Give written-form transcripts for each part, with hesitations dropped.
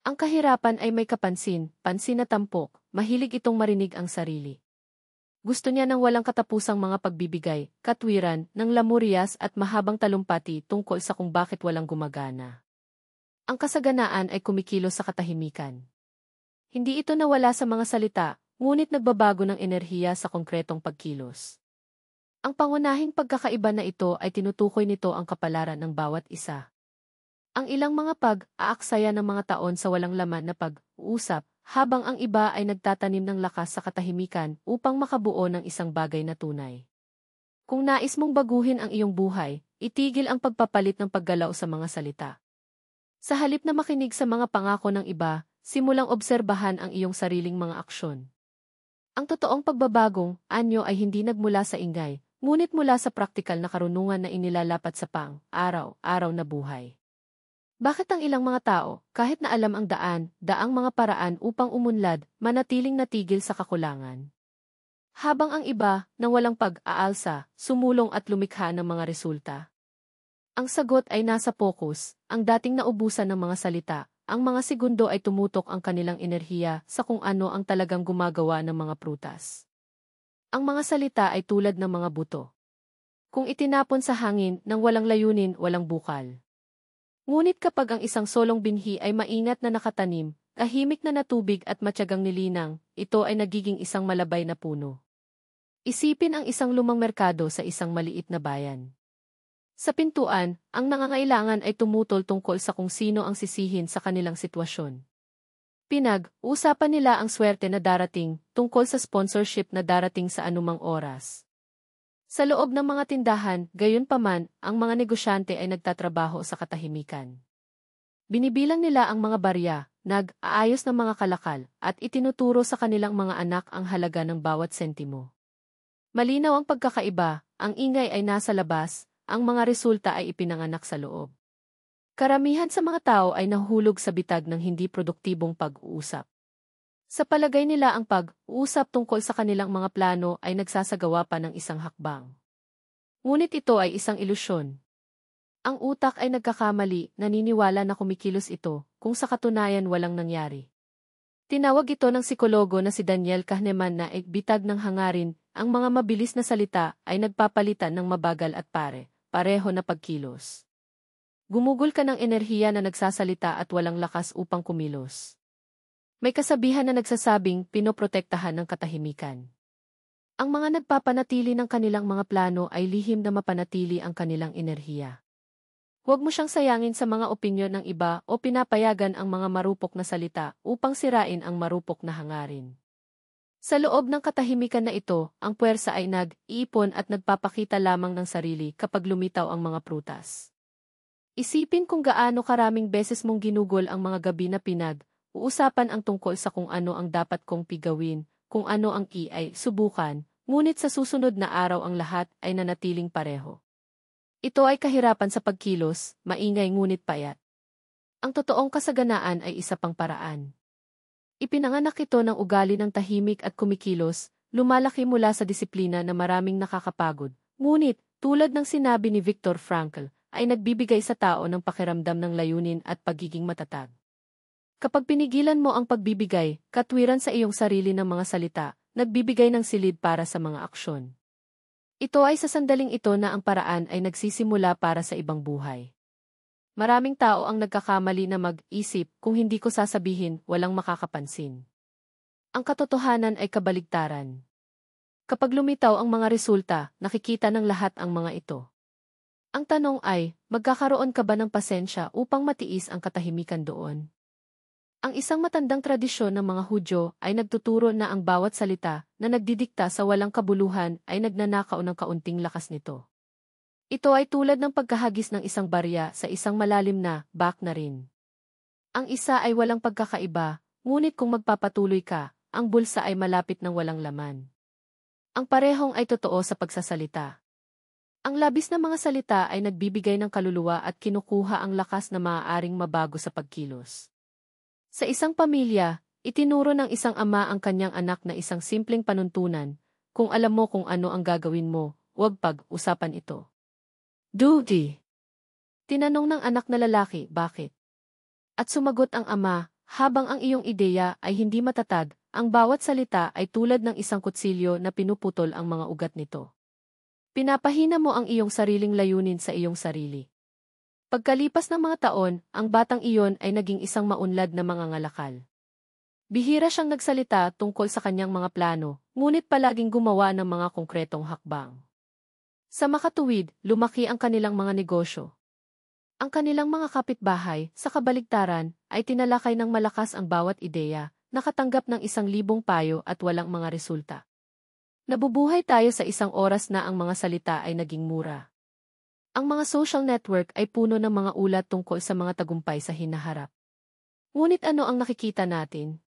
Ang kahirapan ay may pansin na tampok, mahilig itong marinig ang sarili. Gusto niya ng walang katapusang mga pagbibigay, katwiran, ng lamurias at mahabang talumpati tungkol sa kung bakit walang gumagana. Ang kasaganaan ay kumikilos sa katahimikan. Hindi ito nawala sa mga salita, ngunit nagbabago ng enerhiya sa konkretong pagkilos. Ang pangunahing pagkakaiba na ito ay tinutukoy nito ang kapalaran ng bawat isa. Ang ilang mga pag-aaksaya ng mga taon sa walang laman na pag-uusap, habang ang iba ay nagtatanim ng lakas sa katahimikan upang makabuo ng isang bagay na tunay. Kung nais mong baguhin ang iyong buhay, itigil ang pagpapalit ng paggalaw sa mga salita. Sa halip na makinig sa mga pangako ng iba, simulang obserbahan ang iyong sariling mga aksyon. Ang totoong pagbabagong anyo ay hindi nagmula sa ingay, ngunit mula sa praktikal na karunungan na inilalapat sa araw-araw na buhay. Bakit ang ilang mga tao, kahit na alam ang daang mga paraan upang umunlad, manatiling natigil sa kakulangan? Habang ang iba, na walang pag-aalsa, sumulong at lumikha ng mga resulta. Ang sagot ay nasa focus, ang dating naubusan ng mga salita, ang mga segundo ay tumutok ang kanilang enerhiya sa kung ano ang talagang gumagawa ng mga prutas. Ang mga salita ay tulad ng mga buto. Kung itinapon sa hangin nang walang layunin, walang bukal. Ngunit kapag ang isang solong binhi ay maingat na nakatanim, tahimik na natubig at matyagang nilinang, ito ay nagiging isang malabay na puno. Isipin ang isang lumang merkado sa isang maliit na bayan. Sa pintuan, ang nangangailangan ay tumutol tungkol sa kung sino ang sisihin sa kanilang sitwasyon. Pinag-usapan nila ang swerte na darating tungkol sa sponsorship na darating sa anumang oras. Sa loob ng mga tindahan, gayunpaman, ang mga negosyante ay nagtatrabaho sa katahimikan. Binibilang nila ang mga barya, nag-aayos ng mga kalakal, at itinuturo sa kanilang mga anak ang halaga ng bawat sentimo. Malinaw ang pagkakaiba, ang ingay ay nasa labas, ang mga resulta ay ipinanganak sa loob. Karamihan sa mga tao ay nahulog sa bitag ng hindi produktibong pag-uusap. Sa palagay nila ang pag-uusap tungkol sa kanilang mga plano ay nagsasagawa pa ng isang hakbang. Ngunit ito ay isang ilusyon. Ang utak ay nagkakamali, naniniwala na kumikilos ito, kung sa katunayan walang nangyari. Tinawag ito ng psikologo na si Daniel Kahneman na bitag ng hangarin, ang mga mabilis na salita ay nagpapalitan ng mabagal at pareho na pagkilos. Gumugol ka ng enerhiya na nagsasalita at walang lakas upang kumilos. May kasabihan na nagsasabing pinoprotektahan ng katahimikan. Ang mga nagpapanatili ng kanilang mga plano ay lihim na mapanatili ang kanilang enerhiya. Huwag mo siyang sayangin sa mga opinyon ng iba o pinapayagan ang mga marupok na salita upang sirain ang marupok na hangarin. Sa loob ng katahimikan na ito, ang puwersa ay nag-iipon at nagpapakita lamang ng sarili kapag lumitaw ang mga prutas. Isipin kung gaano karaming beses mong ginugol ang mga gabi na uusapan ang tungkol sa kung ano ang dapat kong pigawin, kung ano ang ay subukan, ngunit sa susunod na araw ang lahat ay nanatiling pareho. Ito ay kahirapan sa pagkilos, maingay ngunit payat. Ang totoong kasaganaan ay isa pang paraan. Ipinanganak ito ng ugali ng tahimik at kumikilos, lumalaki mula sa disiplina na maraming nakakapagod, ngunit, tulad ng sinabi ni Viktor Frankl, ay nagbibigay sa tao ng pakiramdam ng layunin at pagiging matatag. Kapag pinigilan mo ang pagbibigay, katwiran sa iyong sarili ng mga salita, nagbibigay ng silid para sa mga aksyon. Ito ay sa sandaling ito na ang paraan ay nagsisimula para sa ibang buhay. Maraming tao ang nagkakamali na mag-isip kung hindi ko sasabihin, walang makakapansin. Ang katotohanan ay kabaligtaran. Kapag lumitaw ang mga resulta, nakikita ng lahat ang mga ito. Ang tanong ay, magkakaroon ka ba ng pasensya upang matiis ang katahimikan doon? Ang isang matandang tradisyon ng mga Hudyo ay nagtuturo na ang bawat salita na nagdidikta sa walang kabuluhan ay nagnanakaw ng kaunting lakas nito. Ito ay tulad ng pagkahagis ng isang barya sa isang malalim na na rin. Ang isa ay walang pagkakaiba, ngunit kung magpapatuloy ka, ang bulsa ay malapit ng walang laman. Ang parehong ay totoo sa pagsasalita. Ang labis na mga salita ay nagbibigay ng kaluluwa at kinukuha ang lakas na maaaring mabago sa pagkilos. Sa isang pamilya, itinuro ng isang ama ang kanyang anak na isang simpleng panuntunan, kung alam mo kung ano ang gagawin mo, huwag pag-usapan ito. Duty. Tinanong ng anak na lalaki, bakit? At sumagot ang ama, Habang ang iyong ideya ay hindi matatag, ang bawat salita ay tulad ng isang kutsilyo na pinuputol ang mga ugat nito. Pinapahina mo ang iyong sariling layunin sa iyong sarili. Pagkalipas ng mga taon, ang batang iyon ay naging isang maunlad na mangangalakal. Bihira siyang nagsalita tungkol sa kanyang mga plano, ngunit palaging gumawa ng mga konkretong hakbang. Sa makatuwid, lumaki ang kanilang mga negosyo. Ang kanilang mga kapitbahay, sa kabaligtaran, ay tinalakay ng malakas ang bawat ideya, nakatanggap ng 1,000 payo at walang mga resulta. Nabubuhay tayo sa isang oras na ang mga salita ay naging mura. Ang mga social network ay puno ng mga ulat tungkol sa mga tagumpay sa hinaharap. Ngunit ano ang nakikita natin?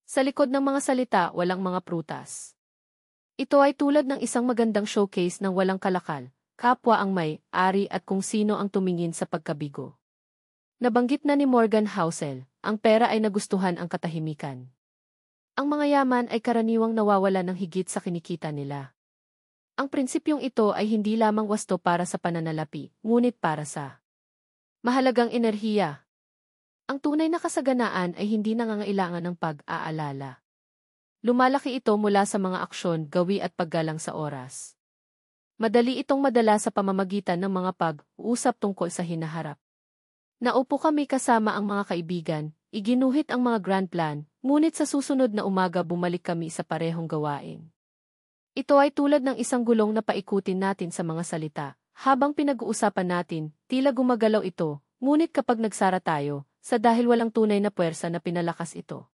Sa likod ng mga salita, walang mga prutas. Ito ay tulad ng isang magandang showcase ng walang kalakal, kapwa ang may-ari at kung sino ang tumingin sa pagkabigo. Nabanggit na ni Morgan Housel, ang pera ay nagustuhan ang katahimikan. Ang mga yaman ay karaniwang nawawala ng higit sa kinikita nila. Ang prinsipyong ito ay hindi lamang wasto para sa pananalapi, ngunit para sa mahalagang enerhiya. Ang tunay na kasaganaan ay hindi nangangailangan ng pag-aalala. Lumalaki ito mula sa mga aksyon, gawi at paggalang sa oras. Madali itong madala sa pamamagitan ng mga pag-uusap tungkol sa hinaharap. Naupo kami kasama ang mga kaibigan, iginuhit ang mga grand plan, ngunit sa susunod na umaga bumalik kami sa parehong gawain. Ito ay tulad ng isang gulong na paikutin natin sa mga salita. Habang pinag-uusapan natin, tila gumagalaw ito, ngunit kapag nagsara tayo, sa dahil walang tunay na puwersa na pinalakas ito.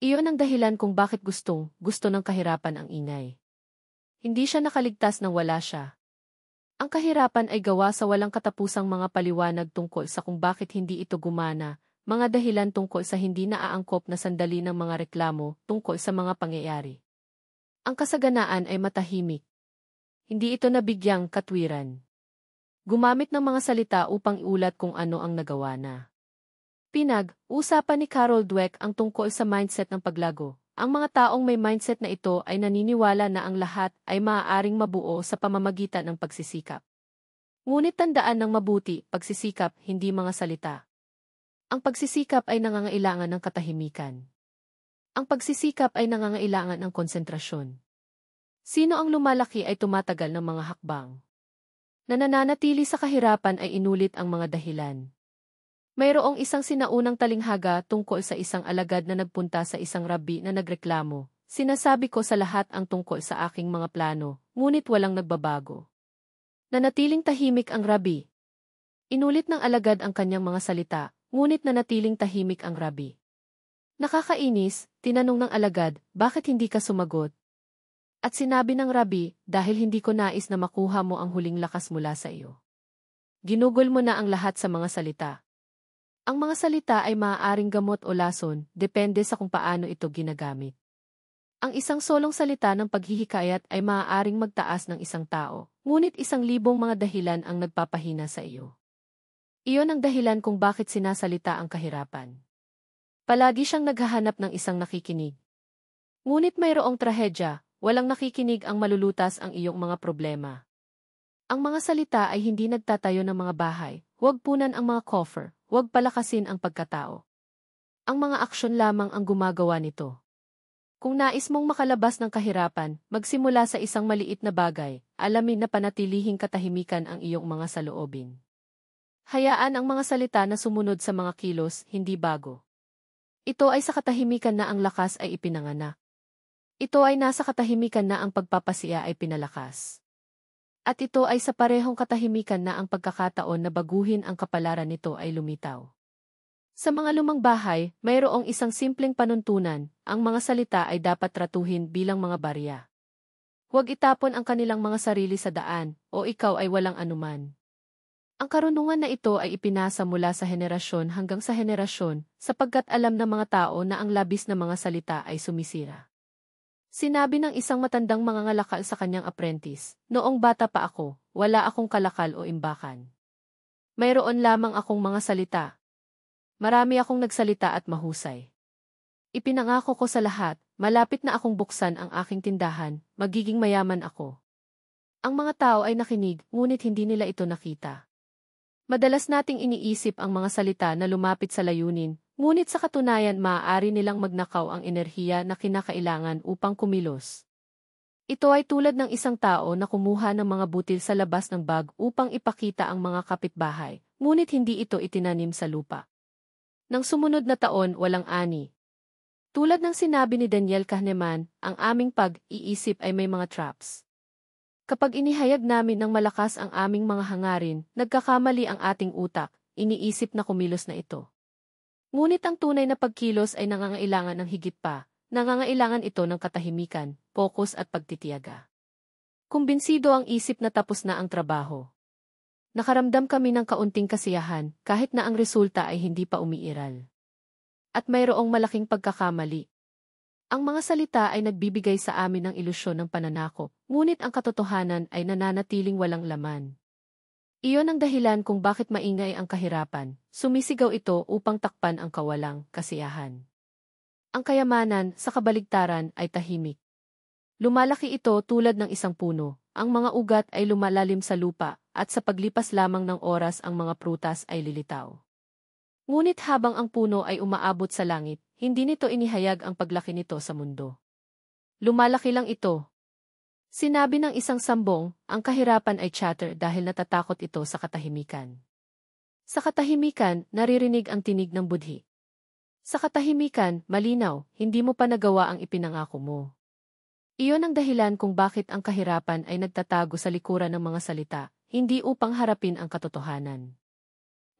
Iyon ang dahilan kung bakit gusto ng kahirapan ang ingay. Hindi siya nakaligtas nang wala siya. Ang kahirapan ay gawa sa walang katapusang mga paliwanag tungkol sa kung bakit hindi ito gumana, mga dahilan tungkol sa hindi naaangkop na sandali ng mga reklamo tungkol sa mga pangyayari. Ang kasaganaan ay matahimik. Hindi ito nabigyang katwiran. Gumamit ng mga salita upang iulat kung ano ang nagawa na. Pinag-usapan ni Carol Dweck ang tungkol sa mindset ng paglago. Ang mga taong may mindset na ito ay naniniwala na ang lahat ay maaaring mabuo sa pamamagitan ng pagsisikap. Ngunit tandaan ng mabuti, pagsisikap, hindi mga salita. Ang pagsisikap ay nangangailangan ng katahimikan. Ang pagsisikap ay nangangailangan ng konsentrasyon. Sino ang lumalaki ay tumatagal ng mga hakbang. Nananatili sa kahirapan ay inulit ang mga dahilan. Mayroong isang sinaunang talinghaga tungkol sa isang alagad na nagpunta sa isang rabi na nagreklamo. Sinasabi ko sa lahat ang tungkol sa aking mga plano, ngunit walang nagbabago. Nanatiling tahimik ang rabi. Inulit ng alagad ang kanyang mga salita, ngunit nanatiling tahimik ang rabi. Nakakainis, tinanong ng alagad, bakit hindi ka sumagot? At sinabi ng rabi, dahil hindi ko nais na makuha mo ang huling lakas mula sa iyo. Ginugol mo na ang lahat sa mga salita. Ang mga salita ay maaaring gamot o lason, depende sa kung paano ito ginagamit. Ang isang solong salita ng paghihikayat ay maaaring magtaas ng isang tao, ngunit 1,000 mga dahilan ang nagpapahina sa iyo. Iyon ang dahilan kung bakit sinasalita ang kahirapan. Palagi siyang naghahanap ng isang nakikinig. Ngunit mayroong trahedya, walang nakikinig ang malulutas ang iyong mga problema. Ang mga salita ay hindi nagtatayo ng mga bahay, huwag punan ang mga coffer. Huwag palakasin ang pagkatao. Ang mga aksyon lamang ang gumagawa nito. Kung nais mong makalabas ng kahirapan, magsimula sa isang maliit na bagay, alamin na panatilihing katahimikan ang iyong mga saloobin. Hayaan ang mga salita na sumunod sa mga kilos, hindi bago. Ito ay sa katahimikan na ang lakas ay ipinanganak. Ito ay nasa katahimikan na ang pagpapasiya ay pinalakas. At ito ay sa parehong katahimikan na ang pagkakataon na baguhin ang kapalaran nito ay lumitaw. Sa mga lumang bahay, mayroong isang simpleng panuntunan, ang mga salita ay dapat tratuhin bilang mga barya. Huwag itapon ang kanilang mga sarili sa daan, o ikaw ay walang anuman. Ang karunungan na ito ay ipinasa mula sa henerasyon hanggang sa henerasyon, sapagkat alam ng mga tao na ang labis na mga salita ay sumisira. Sinabi ng isang matandang mangangalakal sa kanyang apprentice, noong bata pa ako, wala akong kalakal o imbakan. Mayroon lamang akong mga salita. Marami akong nagsalita at mahusay. Ipinangako ko sa lahat, malapit na akong buksan ang aking tindahan, magiging mayaman ako. Ang mga tao ay nakinig, ngunit hindi nila ito nakita. Madalas nating iniisip ang mga salita na lumapit sa layunin, ngunit sa katunayan maaari nilang magnakaw ang enerhiya na kinakailangan upang kumilos. Ito ay tulad ng isang tao na kumuha ng mga butil sa labas ng bag upang ipakita ang mga kapitbahay, ngunit hindi ito itinanim sa lupa. Nang sumunod na taon, walang ani. Tulad ng sinabi ni Daniel Kahneman, ang aming pag-iisip ay may mga traps. Kapag inihayag namin ng malakas ang aming mga hangarin, nagkakamali ang ating utak, iniisip na kumilos na ito. Ngunit ang tunay na pagkilos ay nangangailangan ng higit pa, nangangailangan ito ng katahimikan, focus at pagtitiyaga. Kumbinsido ang isip na tapos na ang trabaho. Nakaramdam kami ng kaunting kasiyahan, kahit na ang resulta ay hindi pa umiiral. At mayroong malaking pagkakamali. Ang mga salita ay nagbibigay sa amin ng ilusyon ng pananakop, ngunit ang katotohanan ay nananatiling walang laman. Iyon ang dahilan kung bakit maingay ang kahirapan, sumisigaw ito upang takpan ang kawalang kasiyahan. Ang kayamanan, sa kabaligtaran, ay tahimik. Lumalaki ito tulad ng isang puno, ang mga ugat ay lumalalim sa lupa, at sa paglipas lamang ng oras ang mga prutas ay lilitaw. Ngunit habang ang puno ay umaabot sa langit, hindi nito inihayag ang paglaki nito sa mundo. Lumalaki lang ito. Sinabi ng isang sambong, ang kahirapan ay chatter dahil natatakot ito sa katahimikan. Sa katahimikan, naririnig ang tinig ng budhi. Sa katahimikan, malinaw, hindi mo pa nagawa ang ipinangako mo. Iyon ang dahilan kung bakit ang kahirapan ay nagtatago sa likuran ng mga salita, hindi upang harapin ang katotohanan.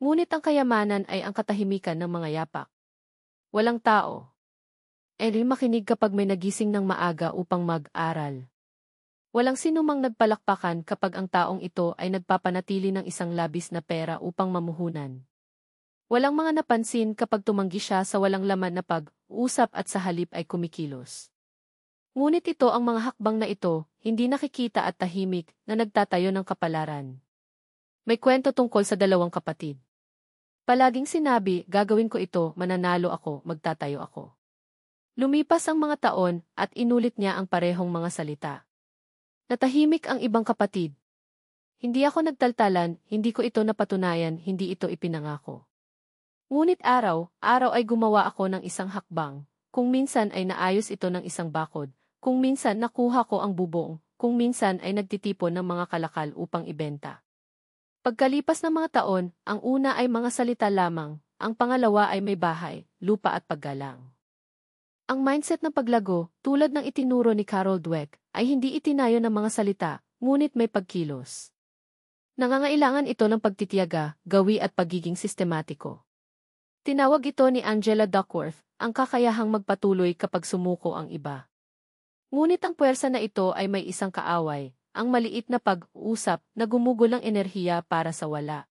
Ngunit ang kayamanan ay ang katahimikan ng mga yapak. Walang tao. Makinig kapag may nagising ng maaga upang mag-aral. Walang sinumang nagpalakpakan kapag ang taong ito ay nagpapanatili ng isang labis na pera upang mamuhunan. Walang mga napansin kapag tumanggi siya sa walang laman na pag-usap at sa halip ay kumikilos. Ngunit ito ang mga hakbang na ito, hindi nakikita at tahimik, na nagtatayo ng kapalaran. May kwento tungkol sa dalawang kapatid. Palaging sinabi, gagawin ko ito, mananalo ako, magtatayo ako. Lumipas ang mga taon, at inulit niya ang parehong mga salita. Natahimik ang ibang kapatid. Hindi ako nagtaltalan, hindi ko ito napatunayan, hindi ito ipinangako. Ngunit araw ay gumawa ako ng isang hakbang, kung minsan ay naayos ito ng isang bakod, kung minsan nakuha ko ang bubong, kung minsan ay nagtitipon ng mga kalakal upang ibenta. Pagkalipas ng mga taon, ang una ay mga salita lamang, ang pangalawa ay may bahay, lupa at paggalang. Ang mindset ng paglago, tulad ng itinuro ni Carol Dweck, ay hindi itinayo ng mga salita, ngunit may pagkilos. Nangangailangan ito ng pagtitiyaga, gawi at pagiging sistematiko. Tinawag ito ni Angela Duckworth, ang kakayahang magpatuloy kapag sumuko ang iba. Ngunit ang puwersa na ito ay may isang kaaway, ang maliit na pag-uusap na gumugol ng enerhiya para sa wala.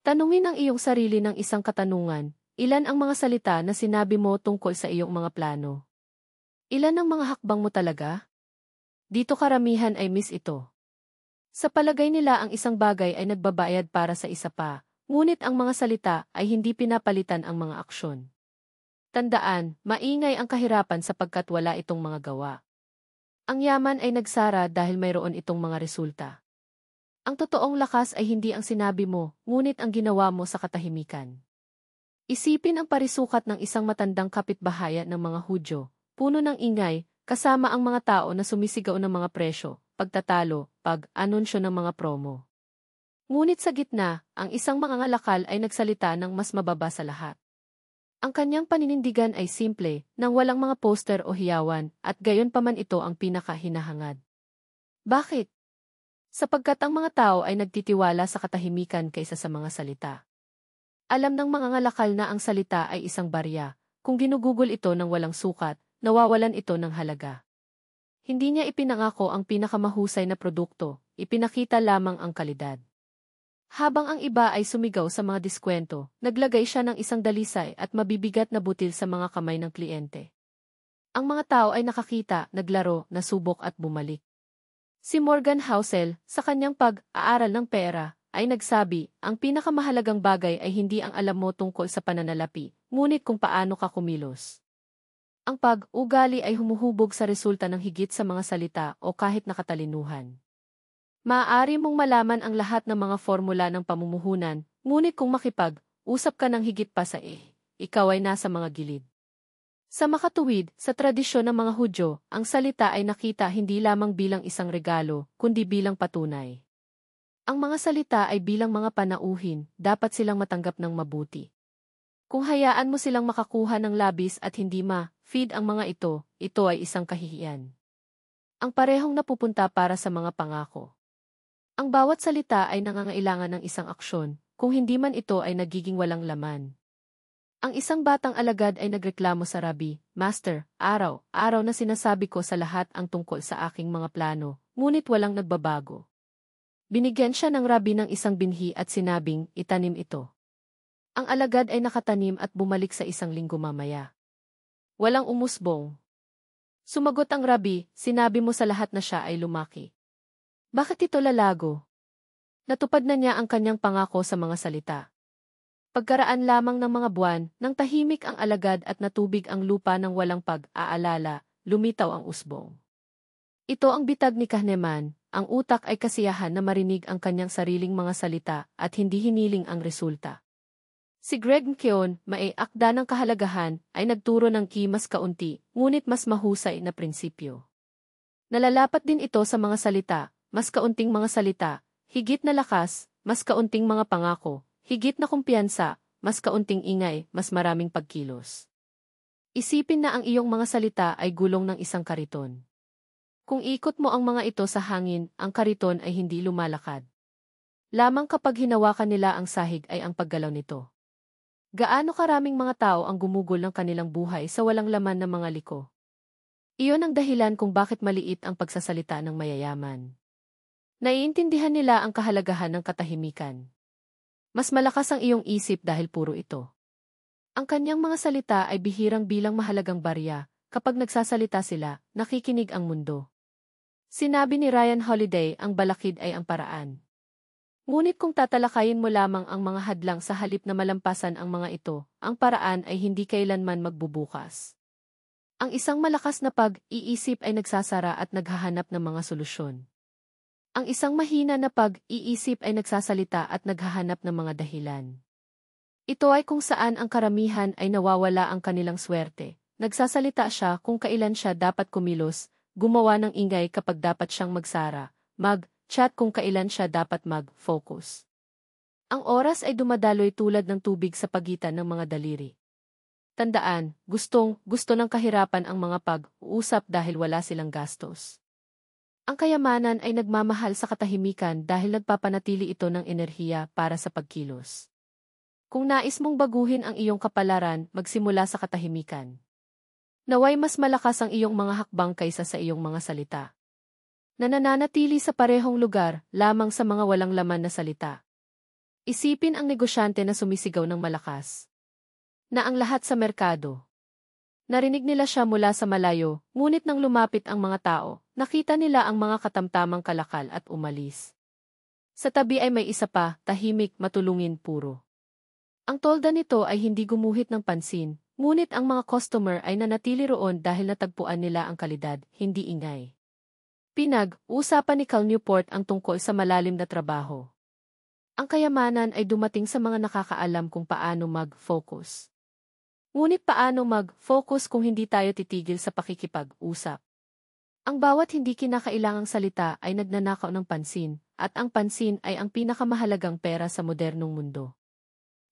Tanungin ang iyong sarili ng isang katanungan, ilan ang mga salita na sinabi mo tungkol sa iyong mga plano? Ilan ang mga hakbang mo talaga? Dito karamihan ay miss ito. Sa palagay nila ang isang bagay ay nagbabayad para sa isa pa, ngunit ang mga salita ay hindi pinapalitan ang mga aksyon. Tandaan, maingay ang kahirapan sapagkat wala itong mga gawa. Ang yaman ay nagsara dahil mayroon itong mga resulta. Ang totoong lakas ay hindi ang sinabi mo, ngunit ang ginawa mo sa katahimikan. Isipin ang parisukat ng isang matandang kapitbahayan ng mga Hudyo, puno ng ingay, kasama ang mga tao na sumisigaw ng mga presyo, pagtatalo, pag-anunsyo ng mga promo. Ngunit sa gitna, ang isang mangangalakal ay nagsalita ng mas mababa sa lahat. Ang kanyang paninindigan ay simple, nang walang mga poster o hiyawan, at gayon pa man ito ang pinakahinahangad. Bakit? Sapagkat ang mga tao ay nagtitiwala sa katahimikan kaysa sa mga salita. Alam ng mangangalakal na ang salita ay isang barya, kung ginugugol ito ng walang sukat, nawawalan ito ng halaga. Hindi niya ipinangako ang pinakamahusay na produkto, ipinakita lamang ang kalidad. Habang ang iba ay sumigaw sa mga diskwento, naglagay siya ng isang dalisay at mabibigat na butil sa mga kamay ng kliyente. Ang mga tao ay nakakita, naglaro, nasubok at bumalik. Si Morgan Housel, sa kanyang pag-aaral ng pera, ay nagsabi, ang pinakamahalagang bagay ay hindi ang alam mo tungkol sa pananalapi, ngunit kung paano ka kumilos. Ang pag-ugali ay humuhubog sa resulta ng higit sa mga salita o kahit nakatalinuhan. Maaari mong malaman ang lahat ng mga formula ng pamumuhunan, ngunit kung makipag-usap ka ng higit pa sa ikaw ay nasa mga gilid. Sa makatuwid, sa tradisyon ng mga Hudyo, ang salita ay nakita hindi lamang bilang isang regalo, kundi bilang patunay. Ang mga salita ay bilang mga panauhin, dapat silang matanggap ng mabuti. Kung hayaan mo silang makakuha ng labis at hindi ma-feed ang mga ito ay isang kahihiyan. Ang parehong napupunta para sa mga pangako. Ang bawat salita ay nangangailangan ng isang aksyon, kung hindi man ito ay nagiging walang laman. Ang isang batang alagad ay nagreklamo sa Rabi, Master, araw-araw na sinasabi ko sa lahat ang tungkol sa aking mga plano, ngunit walang nagbabago. Binigyan siya ng Rabi ng isang binhi at sinabing, itanim ito. Ang alagad ay nakatanim at bumalik sa isang linggo mamaya. Walang umusbong. Sumagot ang Rabi, sinabi mo sa lahat na siya ay lumaki. Bakit ito lalago? Natupad na niya ang kanyang pangako sa mga salita. Pagkaraan lamang ng mga buwan, nang tahimik ang alagad at natubig ang lupa ng walang pag-aalala, lumitaw ang usbong. Ito ang bitag ni Kahneman, ang utak ay kasiyahan na marinig ang kanyang sariling mga salita at hindi hiniling ang resulta. Si Greg McKeown, akda ng kahalagahan, ay nagturo ng mas kaunti, ngunit mas mahusay na prinsipyo. Nalalapat din ito sa mga salita, mas kaunting mga salita, higit na lakas, mas kaunting mga pangako, higit na kumpiyansa, mas kaunting ingay, mas maraming pagkilos. Isipin na ang iyong mga salita ay gulong ng isang kariton. Kung ikot mo ang mga ito sa hangin, ang kariton ay hindi lumalakad. Lamang kapag hinawakan nila ang sahig ay ang paggalaw nito. Gaano karaming mga tao ang gumugol ng kanilang buhay sa walang laman ng mga liko? Iyon ang dahilan kung bakit maliit ang pagsasalita ng mayayaman. Naiintindihan nila ang kahalagahan ng katahimikan. Mas malakas ang iyong isip dahil puro ito. Ang kanyang mga salita ay bihirang bilang mahalagang barya, kapag nagsasalita sila, nakikinig ang mundo. Sinabi ni Ryan Holiday, ang balakid ay ang paraan. Ngunit kung tatalakayin mo lamang ang mga hadlang sa halip na malampasan ang mga ito, ang paraan ay hindi kailanman magbubukas. Ang isang malakas na pag-iisip ay nagsasara at naghahanap ng mga solusyon. Ang isang mahina na pag-iisip ay nagsasalita at naghahanap ng mga dahilan. Ito ay kung saan ang karamihan ay nawawala ang kanilang swerte. Nagsasalita siya kung kailan siya dapat kumilos, gumawa ng ingay kapag dapat siyang magsara, mag-chat kung kailan siya dapat mag-focus. Ang oras ay dumadaloy tulad ng tubig sa pagitan ng mga daliri. Tandaan, gusto ng kahirapan ang mga pag-uusap dahil wala silang gastos. Ang kayamanan ay nagmamahal sa katahimikan dahil nagpapanatili ito ng enerhiya para sa pagkilos. Kung nais mong baguhin ang iyong kapalaran, magsimula sa katahimikan. Naway mas malakas ang iyong mga hakbang kaysa sa iyong mga salita. Nananatili sa parehong lugar, lamang sa mga walang laman na salita. Isipin ang negosyante na sumisigaw ng malakas. Na ang lahat sa merkado. Narinig nila siya mula sa malayo, ngunit nang lumapit ang mga tao, nakita nila ang mga katamtamang kalakal at umalis. Sa tabi ay may isa pa, tahimik, matulungin, puro. Ang tolda nito ay hindi gumuhit ng pansin, ngunit ang mga customer ay nanatili roon dahil natagpuan nila ang kalidad, hindi ingay. Pinag-usapan ni Cal Newport ang tungkol sa malalim na trabaho. Ang kayamanan ay dumating sa mga nakakaalam kung paano mag-focus. Ngunit paano mag-focus kung hindi tayo titigil sa pakikipag-usap? Ang bawat hindi kinakailangang salita ay nagnanakaw ng pansin, at ang pansin ay ang pinakamahalagang pera sa modernong mundo.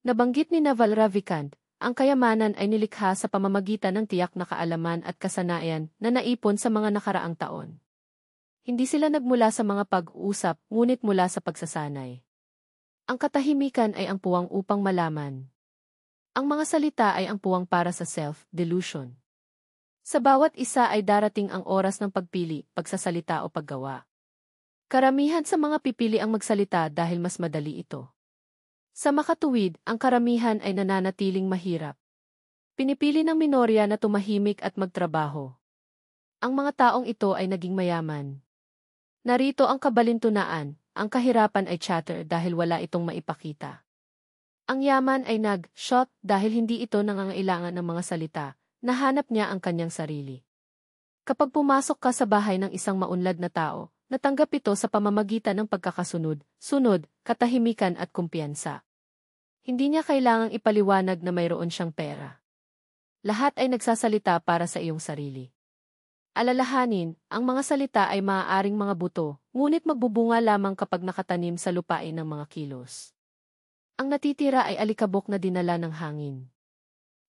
Nabanggit ni Naval Ravikant, ang kayamanan ay nilikha sa pamamagitan ng tiyak na kaalaman at kasanayan na naipon sa mga nakaraang taon. Hindi sila nagmula sa mga pag-uusap, ngunit mula sa pagsasanay. Ang katahimikan ay ang puwang upang malaman. Ang mga salita ay ang puwang para sa self-delusion. Sa bawat isa ay darating ang oras ng pagpili, pagsasalita o paggawa. Karamihan sa mga pipili ang magsalita dahil mas madali ito. Sa makatuwid, ang karamihan ay nananatiling mahirap. Pinipili ng minorya na tumahimik at magtrabaho. Ang mga taong ito ay naging mayaman. Narito ang kabalintunaan, ang kahirapan ay chatter dahil wala itong maipakita. Ang yaman ay nag-shot dahil hindi ito nangangailangan ng mga salita, nahanap niya ang kanyang sarili. Kapag pumasok ka sa bahay ng isang maunlad na tao, natanggap ito sa pamamagitan ng pagkakasunod, katahimikan at kumpiyansa. Hindi niya kailangang ipaliwanag na mayroon siyang pera. Lahat ay nagsasalita para sa iyong sarili. Alalahanin, ang mga salita ay maaaring mga buto, ngunit magbubunga lamang kapag nakatanim sa lupain ng mga kilos. Ang natitira ay alikabok na dinala ng hangin.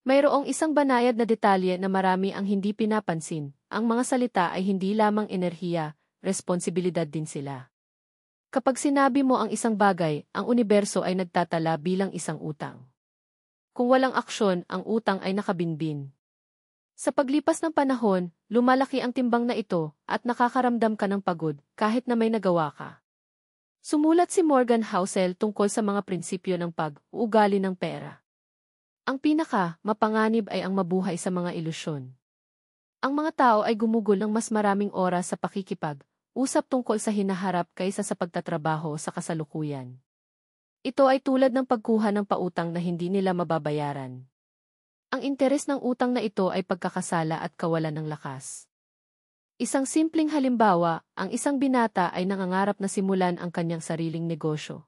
Mayroong isang banayad na detalye na marami ang hindi pinapansin. Ang mga salita ay hindi lamang enerhiya, responsibilidad din sila. Kapag sinabi mo ang isang bagay, ang universo ay nagtatala bilang isang utang. Kung walang aksyon, ang utang ay nakabinbin. Sa paglipas ng panahon, lumalaki ang timbang na ito at nakakaramdam ka ng pagod kahit na may nagawa ka. Sumulat si Morgan Housel tungkol sa mga prinsipyo ng pag-uugali ng pera. Ang pinaka-mapanganib ay ang mabuhay sa mga ilusyon. Ang mga tao ay gumugol ng mas maraming oras sa pakikipag-usap tungkol sa hinaharap kaysa sa pagtatrabaho sa kasalukuyan. Ito ay tulad ng pagkuha ng pautang na hindi nila mababayaran. Ang interes ng utang na ito ay pagkakasala at kawalan ng lakas. Isang simpleng halimbawa, ang isang binata ay nangangarap na simulan ang kanyang sariling negosyo.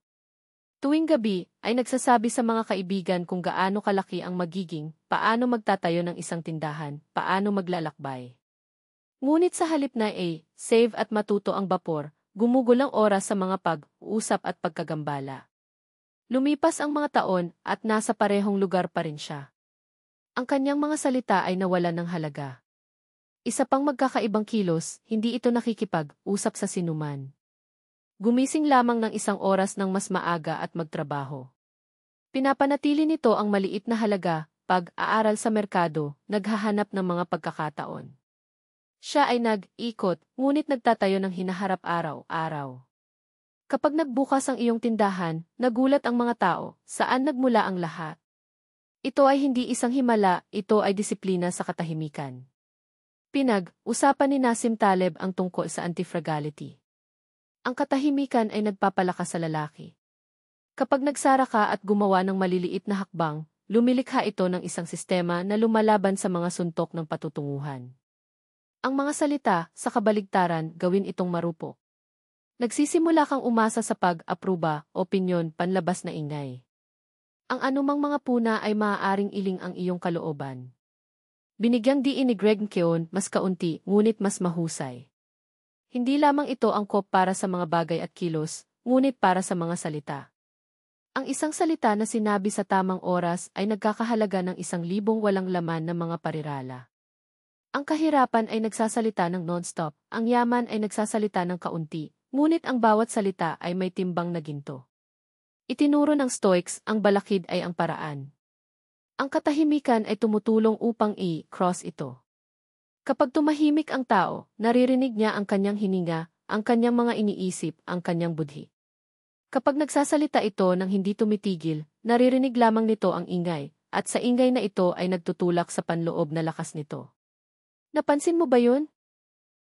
Tuwing gabi, ay nagsasabi sa mga kaibigan kung gaano kalaki ang magiging, paano magtatayo ng isang tindahan, paano maglalakbay. Ngunit sa halip na save at matuto ang bapor, gumugol ang oras sa mga pag-uusap at pagkagambala. Lumipas ang mga taon at nasa parehong lugar pa rin siya. Ang kanyang mga salita ay nawalan ng halaga. Isa pang magkakaibang kilos, hindi ito nakikipag-usap sa sinuman. Gumising lamang ng isang oras ng mas maaga at magtrabaho. Pinapanatili nito ang maliit na halaga, pag-aaral sa merkado, naghahanap ng mga pagkakataon. Siya ay nag-ikot, ngunit nagtatayo ng hinaharap araw-araw. Kapag nagbukas ang iyong tindahan, nagulat ang mga tao, saan nagmula ang lahat? Ito ay hindi isang himala, ito ay disiplina sa katahimikan. Pinag-usapan ni Nassim Taleb ang tungkol sa anti-fragility. Ang katahimikan ay nagpapalakas sa lalaki. Kapag nagsara ka at gumawa ng maliliit na hakbang, lumilikha ito ng isang sistema na lumalaban sa mga suntok ng patutunguhan. Ang mga salita, sa kabaligtaran, gawin itong marupok. Nagsisimula kang umasa sa pag-apruba, opinyon, panlabas na ingay. Ang anumang mga puna ay maaaring iling ang iyong kalooban. Binigyang diin ni Greg Keown, mas kaunti, ngunit mas mahusay. Hindi lamang ito angkop para sa mga bagay at kilos, ngunit para sa mga salita. Ang isang salita na sinabi sa tamang oras ay nagkakahalaga ng 1,000 walang laman na mga parirala. Ang kahirapan ay nagsasalita ng non-stop, ang yaman ay nagsasalita ng kaunti, ngunit ang bawat salita ay may timbang na ginto. Itinuro ng Stoics, ang balakid ay ang paraan. Ang katahimikan ay tumutulong upang i-cross ito. Kapag tumahimik ang tao, naririnig niya ang kanyang hininga, ang kanyang mga iniisip, ang kanyang budhi. Kapag nagsasalita ito nang hindi tumitigil, naririnig lamang nito ang ingay, at sa ingay na ito ay nagtutulak sa panloob na lakas nito. Napansin mo ba yun?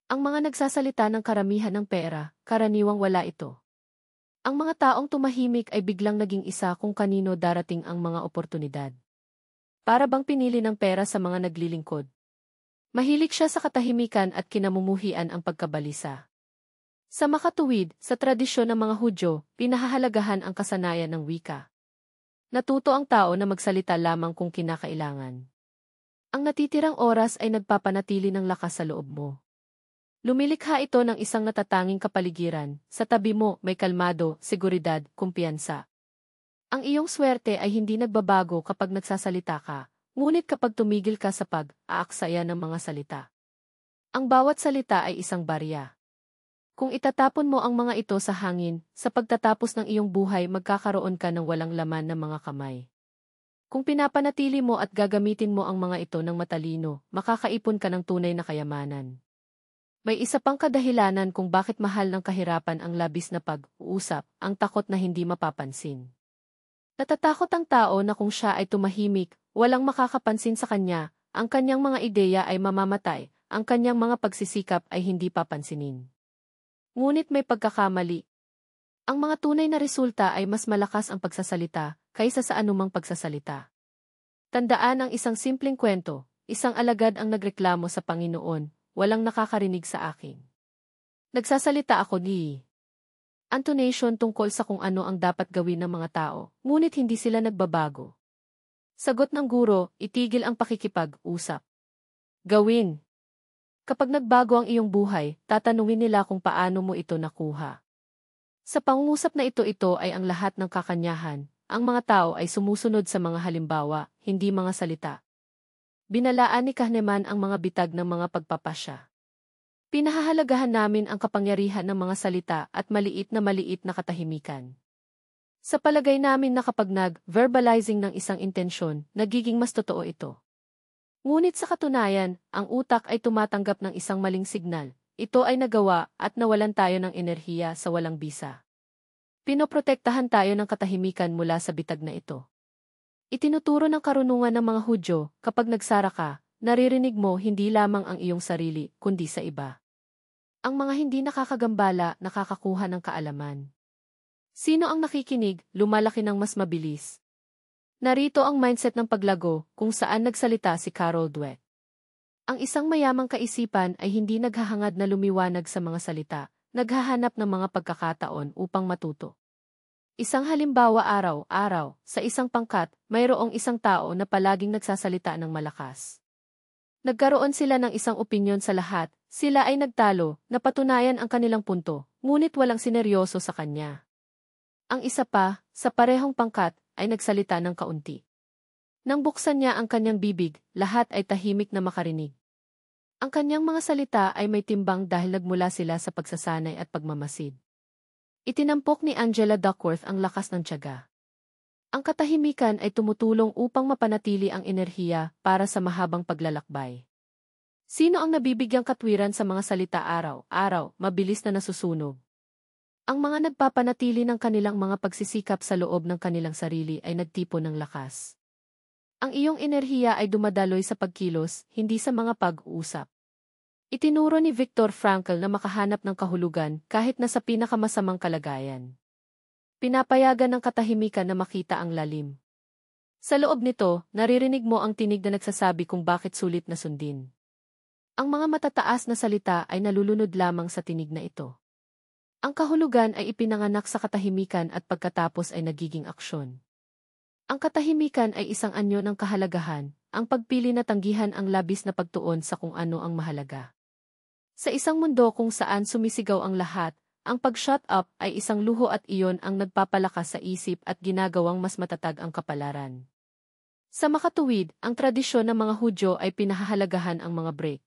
Ang mga nagsasalita ng karamihan ng pera, karaniwang wala ito. Ang mga taong tumahimik ay biglang naging isa kung kanino darating ang mga oportunidad. Para bang pinili ng pera sa mga naglilingkod. Mahilig siya sa katahimikan at kinamumuhian ang pagkabalisa. Sa makatuwid, sa tradisyon ng mga Hudyo, pinahahalagahan ang kasanayan ng wika. Natuto ang tao na magsalita lamang kung kinakailangan. Ang natitirang oras ay nagpapanatili ng lakas sa loob mo. Lumilikha ito ng isang natatanging kapaligiran, sa tabi mo may kalmado, seguridad, kumpiyansa. Ang iyong swerte ay hindi nagbabago kapag nagsasalita ka, ngunit kapag tumigil ka sa pag-aaksaya ng mga salita. Ang bawat salita ay isang barya. Kung itatapon mo ang mga ito sa hangin, sa pagtatapos ng iyong buhay magkakaroon ka ng walang laman ng mga kamay. Kung pinapanatili mo at gagamitin mo ang mga ito ng matalino, makakaipon ka ng tunay na kayamanan. May isa pang kadahilanan kung bakit mahal ng kahirapan ang labis na pag-uusap, ang takot na hindi mapapansin. Natatakot ang tao na kung siya ay tumahimik, walang makakapansin sa kanya, ang kanyang mga ideya ay mamamatay, ang kanyang mga pagsisikap ay hindi papansinin. Ngunit may pagkakamali. Ang mga tunay na resulta ay mas malakas ang pagsasalita, kaysa sa anumang pagsasalita. Tandaan ang isang simpleng kwento, isang alagad ang nagreklamo sa Panginoon, walang nakakarinig sa akin. Nagsasalita ako Intonation tungkol sa kung ano ang dapat gawin ng mga tao, ngunit hindi sila nagbabago. Sagot ng guro, itigil ang pakikipag-usap. Gawin. Kapag nagbago ang iyong buhay, tatanungin nila kung paano mo ito nakuha. Sa pangungusap na ito ay ang lahat ng kakanyahan. Ang mga tao ay sumusunod sa mga halimbawa, hindi mga salita. Binalaan ni Kahneman ang mga bitag ng mga pagpapasya. Pinahahalagahan namin ang kapangyarihan ng mga salita at maliit na katahimikan. Sa palagay namin na kapag nag-verbalizing ng isang intensyon, nagiging mas totoo ito. Ngunit sa katunayan, ang utak ay tumatanggap ng isang maling signal. Ito ay nagawa at nawalan tayo ng enerhiya sa walang bisa. Pinoprotektahan tayo ng katahimikan mula sa bitag na ito. Itinuturo ng karunungan ng mga Hudyo, kapag nagsara ka, naririnig mo hindi lamang ang iyong sarili, kundi sa iba. Ang mga hindi nakakagambala, nakakakuha ng kaalaman. Sino ang nakikinig, lumalaki ng mas mabilis. Narito ang mindset ng paglago, kung saan nagsalita si Carol Dweck. Ang isang mayamang kaisipan ay hindi naghahangad na lumiwanag sa mga salita, naghahanap ng mga pagkakataon upang matuto. Isang halimbawa araw-araw, sa isang pangkat, mayroong isang tao na palaging nagsasalita ng malakas. Nagkaroon sila ng isang opinyon sa lahat, sila ay nagtalo, napatunayan ang kanilang punto, ngunit walang sineryoso sa kanya. Ang isa pa, sa parehong pangkat, ay nagsalita ng kaunti. Nang buksan niya ang kanyang bibig, lahat ay tahimik na makarinig. Ang kanyang mga salita ay may timbang dahil nagmula sila sa pagsasanay at pagmamasid. Itinampok ni Angela Duckworth ang lakas ng tiyaga. Ang katahimikan ay tumutulong upang mapanatili ang enerhiya para sa mahabang paglalakbay. Sino ang nabibigyang katwiran sa mga salita araw-araw, mabilis na nasusunog? Ang mga nagpapanatili ng kanilang mga pagsisikap sa loob ng kanilang sarili ay nagtipon ng lakas. Ang iyong enerhiya ay dumadaloy sa pagkilos, hindi sa mga pag-uusap. Itinuro ni Viktor Frankl na makahanap ng kahulugan kahit na sa pinakamasamang kalagayan. Pinapayagan ng katahimikan na makita ang lalim. Sa loob nito, naririnig mo ang tinig na nagsasabi kung bakit sulit na sundin. Ang mga matataas na salita ay nalulunod lamang sa tinig na ito. Ang kahulugan ay ipinanganak sa katahimikan at pagkatapos ay nagiging aksyon. Ang katahimikan ay isang anyo ng kahalagahan, ang pagpili na tanggihan ang labis na pagtuon sa kung ano ang mahalaga. Sa isang mundo kung saan sumisigaw ang lahat, ang pag-shut up ay isang luho at iyon ang nagpapalakas sa isip at ginagawang mas matatag ang kapalaran. Sa makatuwid, ang tradisyon ng mga Hudyo ay pinahahalagahan ang mga break.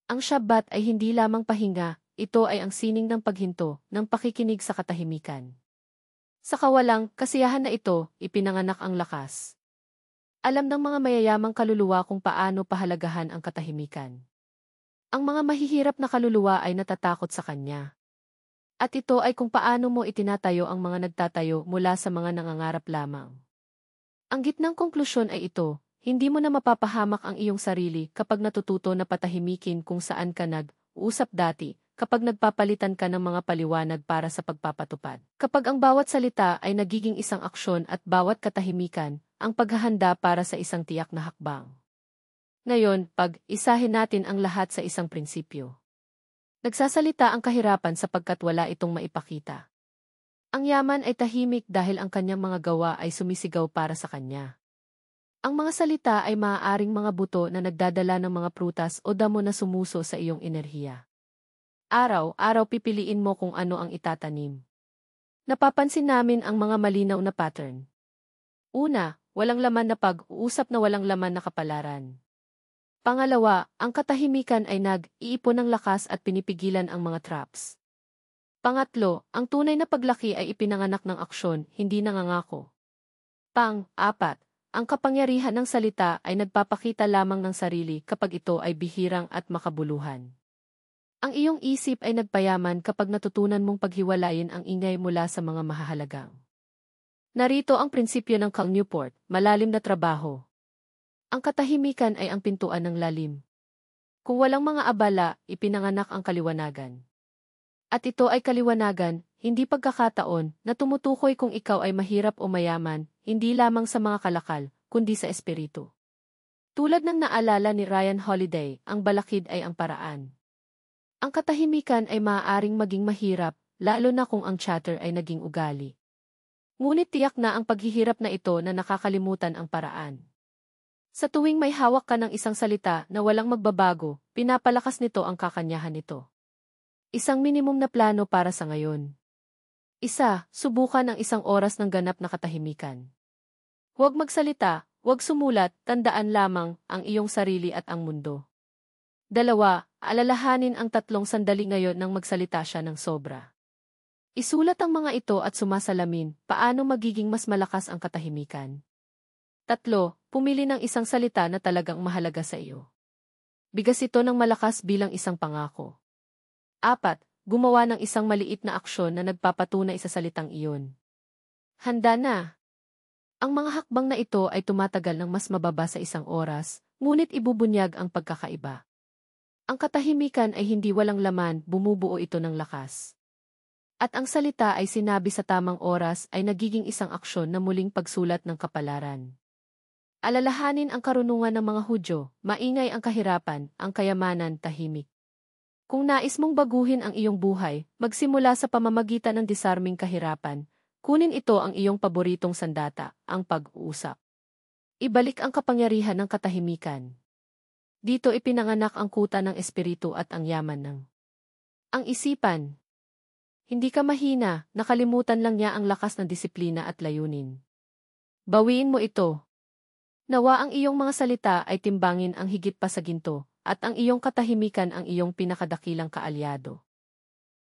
Ang Shabbat ay hindi lamang pahinga, ito ay ang sining ng paghinto, ng pakikinig sa katahimikan. Sa kawalang kasiyahan na ito, ipinanganak ang lakas. Alam ng mga mayayamang kaluluwa kung paano pahalagahan ang katahimikan. Ang mga mahihirap na kaluluwa ay natatakot sa kanya. At ito ay kung paano mo itinatayo ang mga nagtatayo mula sa mga nangangarap lamang. Ang gitnang konklusyon ay ito, hindi mo na mapapahamak ang iyong sarili kapag natututo na patahimikin kung saan ka nag-uusap dati, kapag nagpapalitan ka ng mga paliwanag para sa pagpapatupad. Kapag ang bawat salita ay nagiging isang aksyon at bawat katahimikan, ang paghahanda para sa isang tiyak na hakbang. Ngayon, pag-isahin natin ang lahat sa isang prinsipyo. Nagsasalita ang kahirapan sapagkat wala itong maipakita. Ang yaman ay tahimik dahil ang kanyang mga gawa ay sumisigaw para sa kanya. Ang mga salita ay maaaring mga buto na nagdadala ng mga prutas o damo na sumuso sa iyong enerhiya. Araw-araw pipiliin mo kung ano ang itatanim. Napapansin namin ang mga malinaw na pattern. Una, walang laman na pag-uusap na walang laman na kapalaran. Pangalawa, ang katahimikan ay nag-iipon ng lakas at pinipigilan ang mga traps. Pangatlo, ang tunay na paglaki ay ipinanganak ng aksyon, hindi nangangako. Pang-apat, ang kapangyarihan ng salita ay nagpapakita lamang ng sarili kapag ito ay bihirang at makabuluhan. Ang iyong isip ay nagpayaman kapag natutunan mong paghiwalayin ang ingay mula sa mga mahahalagang. Narito ang prinsipyo ng Cal Newport, malalim na trabaho. Ang katahimikan ay ang pintuan ng lalim. Kung walang mga abala, ipinanganak ang kaliwanagan. At ito ay kaliwanagan, hindi pagkakataon, na tumutukoy kung ikaw ay mahirap o mayaman, hindi lamang sa mga kalakal, kundi sa espiritu. Tulad ng naalala ni Ryan Holiday, ang balakid ay ang paraan. Ang katahimikan ay maaaring maging mahirap, lalo na kung ang chatter ay naging ugali. Ngunit tiyak na ang paghihirap na ito na nakakalimutan ang paraan. Sa tuwing may hawak ka ng isang salita na walang magbabago, pinapalakas nito ang kakanyahan nito. Isang minimum na plano para sa ngayon. Subukan ang isang oras ng ganap na katahimikan. Huwag magsalita, huwag sumulat, tandaan lamang ang iyong sarili at ang mundo. 2. Alalahanin ang 3 sandali ngayon nang magsalita siya ng sobra. Isulat ang mga ito at sumasalamin, paano magiging mas malakas ang katahimikan. 3. Pumili ng isang salita na talagang mahalaga sa iyo. Bigas ito ng malakas bilang isang pangako. 4. Gumawa ng isang maliit na aksyon na nagpapatunay sa salitang iyon. Handa na! Ang mga hakbang na ito ay tumatagal ng mas mababa sa 1 oras, ngunit ibubunyag ang pagkakaiba. Ang katahimikan ay hindi walang laman, bumubuo ito ng lakas. At ang salita ay sinabi sa tamang oras ay nagiging isang aksyon na muling pagsulat ng kapalaran. Alalahanin ang karunungan ng mga Hudyo, maingay ang kahirapan, ang kayamanan, tahimik. Kung nais mong baguhin ang iyong buhay, magsimula sa pamamagitan ng disarming kahirapan, kunin ito ang iyong paboritong sandata, ang pag-uusap. Ibalik ang kapangyarihan ng katahimikan. Dito ipinanganak ang kuta ng espiritu at ang yaman ng ang isipan. Hindi ka mahina, nakalimutan lang niya ang lakas ng disiplina at layunin. Bawiin mo ito. Nawa ang iyong mga salita ay timbangin ang higit pa sa ginto, at ang iyong katahimikan ang iyong pinakadakilang kaalyado.